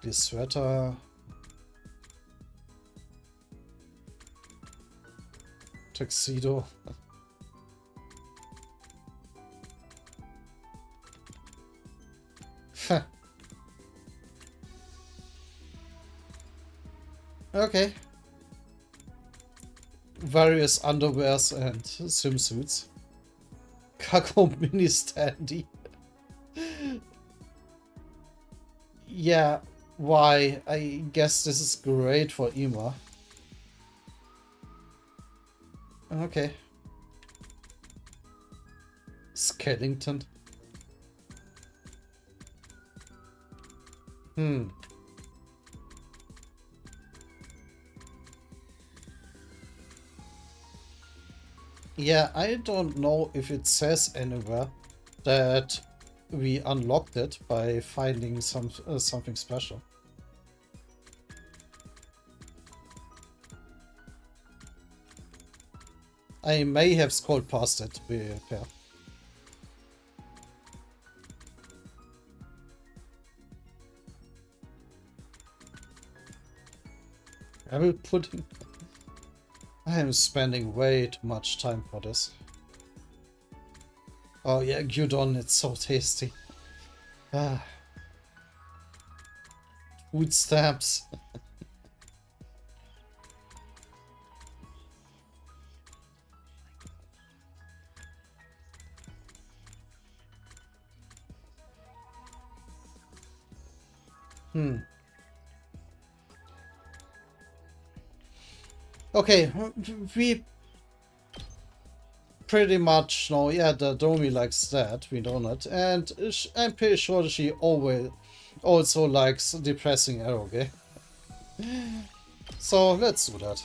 The sweater. Tuxedo. Okay. Various underwears and swimsuits. Cargo mini standy. Yeah, why? I guess this is great for Ima. Okay. Skellington. Yeah, I don't know if it says anywhere that we unlocked it by finding something special. I may have scrolled past it, to be fair. Apple pudding. I am spending way too much time for this. Oh yeah, gyudon, it's so tasty. Ah. Food stamps. Okay, we pretty much know, yeah, the Domi likes that, we know that, and I'm pretty sure she always also likes depressing eroge. So let's do that.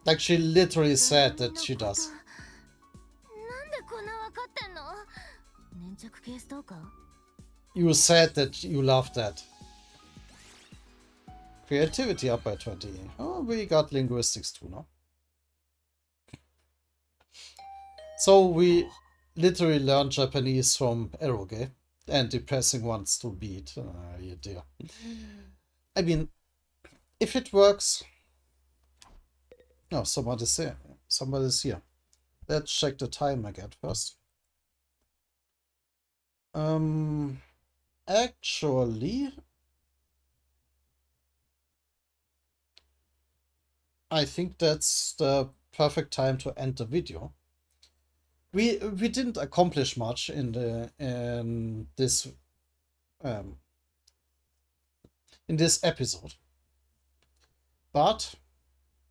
Like, she literally said that she does. You said that you love that. Creativity up by 20. Oh, we got linguistics too now. So we literally learned Japanese from eroge, and depressing ones to beat. Yeah, dear. I mean, if it works. No, somebody's there. Somebody's here. Let's check the time again first. Actually, I think that's the perfect time to end the video. We didn't accomplish much in this episode, but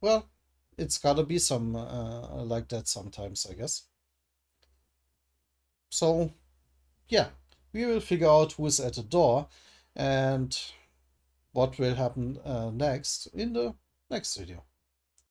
well, it's gotta be some like that sometimes, I guess. So yeah, we will figure out who's at the door and what will happen next in the next video.